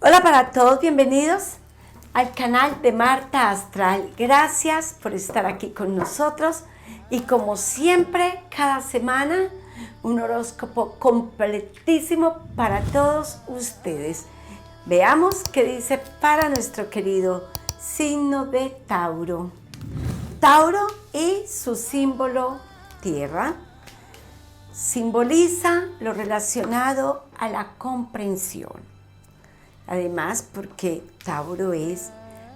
Hola para todos, bienvenidos al canal de Marta Astral. Gracias por estar aquí con nosotros y como siempre, cada semana un horóscopo completísimo para todos ustedes. Veamos qué dice para nuestro querido signo de Tauro. Tauro y su símbolo tierra simboliza lo relacionado a la comprensión. Además, porque Tauro es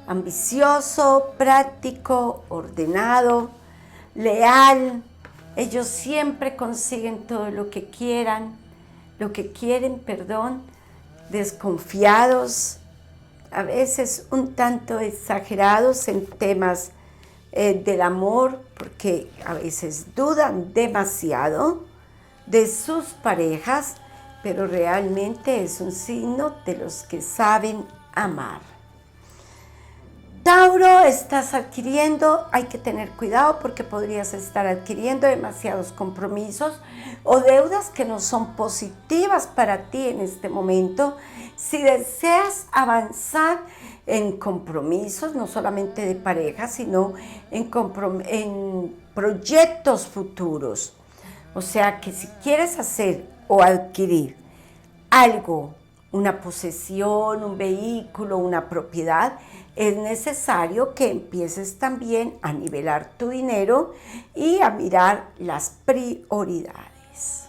ambicioso, práctico, ordenado, leal. Ellos siempre consiguen todo lo que quieren, desconfiados, a veces un tanto exagerados en temas del amor, porque a veces dudan demasiado de sus parejas, pero realmente es un signo de los que saben amar. Tauro, estás adquiriendo, hay que tener cuidado porque podrías estar adquiriendo demasiados compromisos o deudas que no son positivas para ti en este momento. Si deseas avanzar en compromisos, no solamente de pareja, sino en proyectos futuros. O sea que si quieres hacer o adquirir algo, una posesión, un vehículo, una propiedad, es necesario que empieces también a nivelar tu dinero y a mirar las prioridades.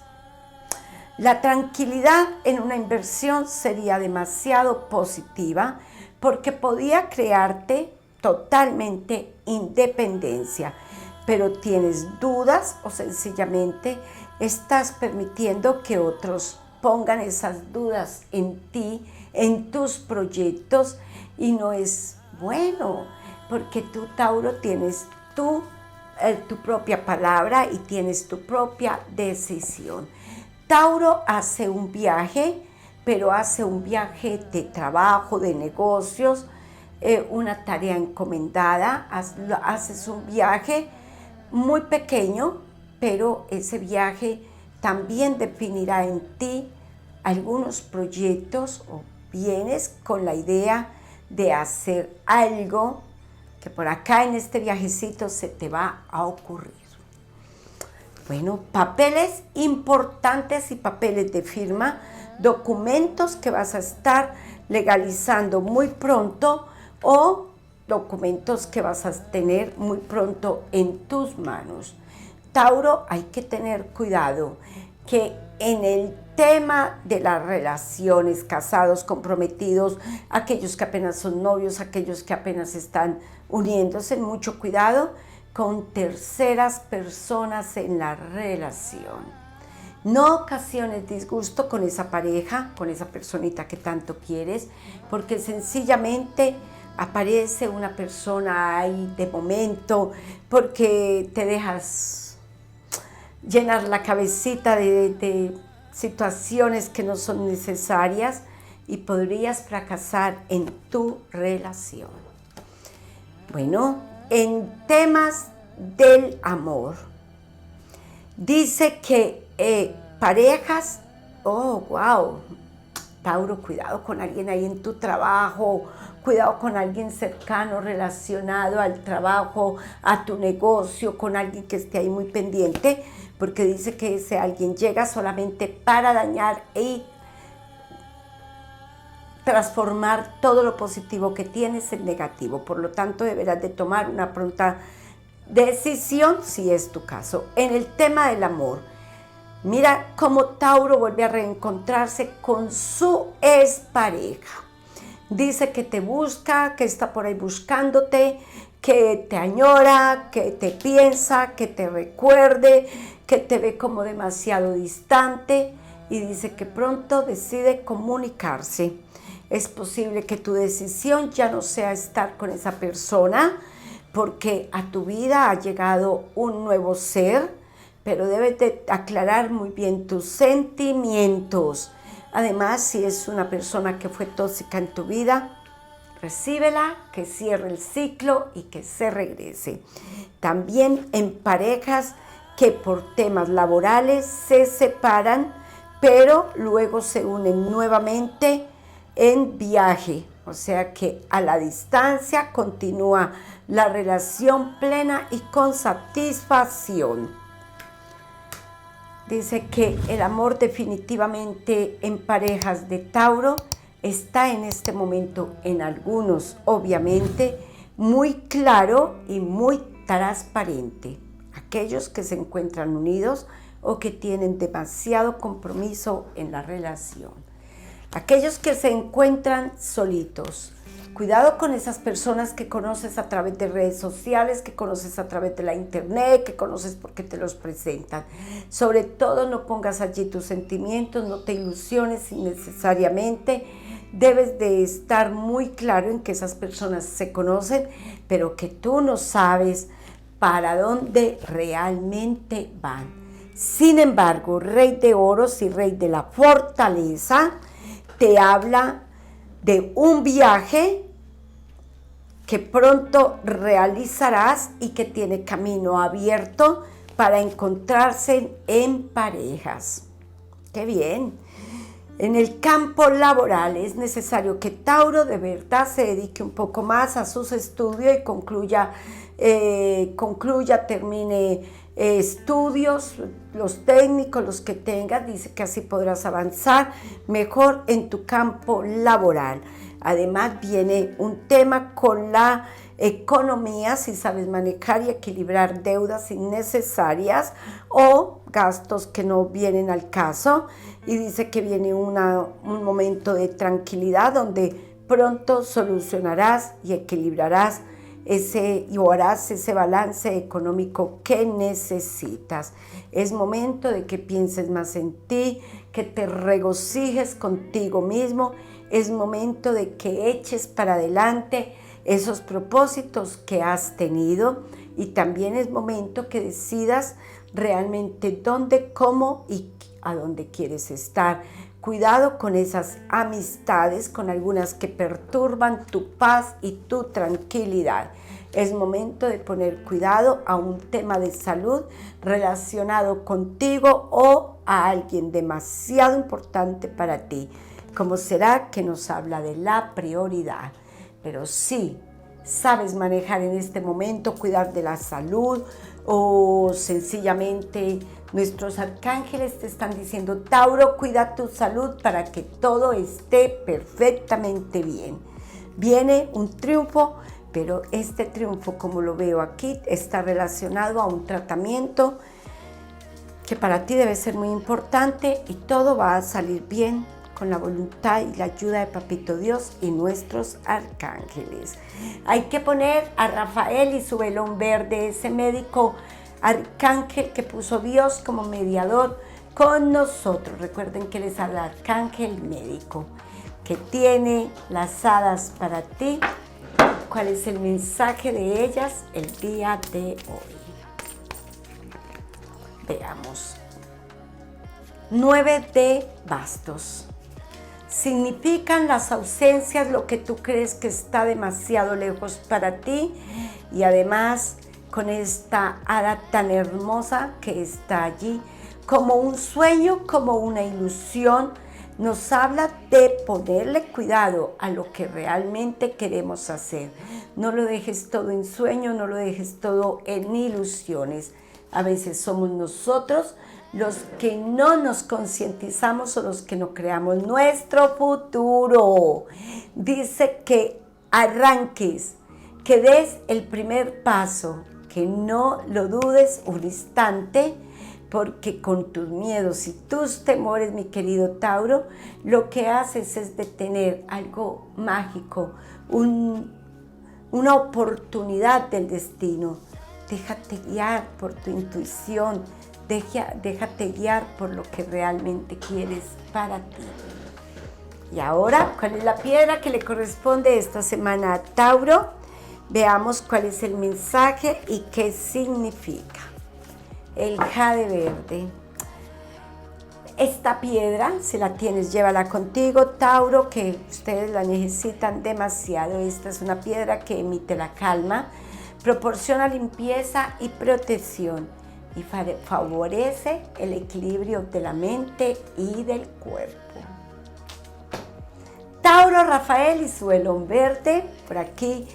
La tranquilidad en una inversión sería demasiado positiva porque podía crearte totalmente independencia, pero tienes dudas o sencillamente estás permitiendo que otros pongan esas dudas en ti, en tus proyectos, y no es bueno, porque tú, Tauro, tienes tu propia palabra y tienes tu propia decisión. Tauro hace un viaje, pero hace un viaje de trabajo, de negocios, una tarea encomendada, haces un viaje muy pequeño, pero ese viaje también definirá en ti algunos proyectos o vienes con la idea de hacer algo que por acá en este viajecito se te va a ocurrir. Bueno, papeles importantes y papeles de firma, documentos que vas a estar legalizando muy pronto o documentos que vas a tener muy pronto en tus manos. Tauro, hay que tener cuidado que en el tema de las relaciones, casados, comprometidos, aquellos que apenas son novios, aquellos que apenas están uniéndose, mucho cuidado con terceras personas en la relación. No ocasiones disgusto con esa pareja, con esa personita que tanto quieres, porque sencillamente aparece una persona ahí de momento, porque te dejas llenar la cabecita de situaciones que no son necesarias y podrías fracasar en tu relación. Bueno, en temas del amor, dice que parejas, oh, wow, Tauro, cuidado con alguien ahí en tu trabajo, cuidado con alguien cercano relacionado al trabajo, a tu negocio, con alguien que esté ahí muy pendiente, porque dice que ese alguien llega solamente para dañar y transformar todo lo positivo que tienes en negativo. Por lo tanto, deberás de tomar una pronta decisión si es tu caso. En el tema del amor, mira cómo Tauro vuelve a reencontrarse con su expareja. Dice que te busca, que está por ahí buscándote, que te añora, que te piensa, que te recuerde, que te ve como demasiado distante y dice que pronto decide comunicarse. Es posible que tu decisión ya no sea estar con esa persona porque a tu vida ha llegado un nuevo ser, pero debes de aclarar muy bien tus sentimientos. Además, si es una persona que fue tóxica en tu vida, recíbela, que cierre el ciclo y que se regrese. También en parejas que por temas laborales se separan, pero luego se unen nuevamente en viaje, o sea que a la distancia continúa la relación plena y con satisfacción. Dice que el amor definitivamente en parejas de Tauro está en este momento en algunos, obviamente, muy claro y muy transparente. Aquellos que se encuentran unidos o que tienen demasiado compromiso en la relación. Aquellos que se encuentran solitos. Cuidado con esas personas que conoces a través de redes sociales, que conoces a través de la internet, que conoces porque te los presentan. Sobre todo no pongas allí tus sentimientos, no te ilusiones innecesariamente. Debes de estar muy claro en que esas personas se conocen, pero que tú no sabes para dónde realmente van. Sin embargo, Rey de Oros y Rey de la Fortaleza te habla de un viaje que pronto realizarás y que tiene camino abierto para encontrarse en parejas. ¡Qué bien! En el campo laboral es necesario que Tauro de verdad se dedique un poco más a sus estudios y termine estudios, los técnicos, los que tengas. Dice que así podrás avanzar mejor en tu campo laboral. Además viene un tema con la economía, si sabes manejar y equilibrar deudas innecesarias o gastos que no vienen al caso. Y dice que viene un momento de tranquilidad donde pronto solucionarás y equilibrarás y harás ese balance económico que necesitas. Es momento de que pienses más en ti, que te regocijes contigo mismo. Es momento de que eches para adelante esos propósitos que has tenido, y también es momento que decidas realmente dónde, cómo y a dónde quieres estar. Cuidado con esas amistades, con algunas que perturban tu paz y tu tranquilidad. Es momento de poner cuidado a un tema de salud relacionado contigo o a alguien demasiado importante para ti. ¿Cómo será que nos habla de la prioridad? Pero sí, sabes manejar en este momento, cuidar de la salud, o sencillamente nuestros arcángeles te están diciendo: Tauro, cuida tu salud para que todo esté perfectamente bien. Viene un triunfo, pero este triunfo, como lo veo aquí, está relacionado a un tratamiento que para ti debe ser muy importante, y todo va a salir bien con la voluntad y la ayuda de Papito Dios y nuestros arcángeles. Hay que poner a Rafael y su velón verde, ese médico arcángel que puso Dios como mediador con nosotros. Recuerden que él es el arcángel médico que tiene las hadas para ti. ¿Cuál es el mensaje de ellas el día de hoy? Veamos. 9 de bastos. Significan las ausencias, lo que tú crees que está demasiado lejos para ti, y además con esta hada tan hermosa que está allí, como un sueño, como una ilusión, nos habla de ponerle cuidado a lo que realmente queremos hacer. No lo dejes todo en sueño, no lo dejes todo en ilusiones. A veces somos nosotros los que no nos concientizamos o los que no creamos nuestro futuro. Dice que arranques, que des el primer paso, que no lo dudes un instante, porque con tus miedos y tus temores, mi querido Tauro, lo que haces es detener algo mágico, una oportunidad del destino. Déjate guiar por tu intuición, déjate guiar por lo que realmente quieres para ti. Y ahora, ¿cuál es la piedra que le corresponde esta semana a Tauro? Veamos cuál es el mensaje y qué significa. El jade verde. Esta piedra, si la tienes, llévala contigo, Tauro, que ustedes la necesitan demasiado. Esta es una piedra que emite la calma, proporciona limpieza y protección, y favorece el equilibrio de la mente y del cuerpo. Tauro, Rafael y su velón verde por aquí.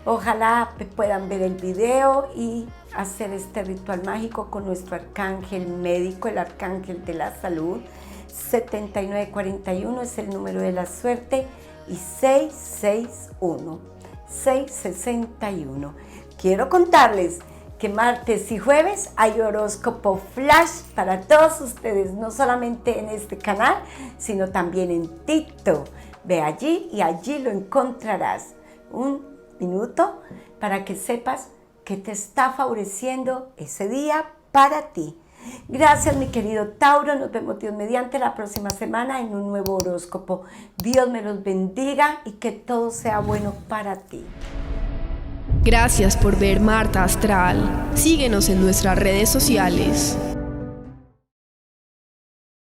Ojalá puedan ver el video y hacer este ritual mágico con nuestro arcángel médico, el arcángel de la salud. 7941 es el número de la suerte y 661, 661. Quiero contarles que martes y jueves hay horóscopo flash para todos ustedes, no solamente en este canal, sino también en TikTok. Ve allí y allí lo encontrarás. Un minuto para que sepas que te está favoreciendo ese día para ti. Gracias, mi querido Tauro. Nos vemos Dios mediante la próxima semana en un nuevo horóscopo. Dios me los bendiga y que todo sea bueno para ti. Gracias por ver Marta Astral. Síguenos en nuestras redes sociales.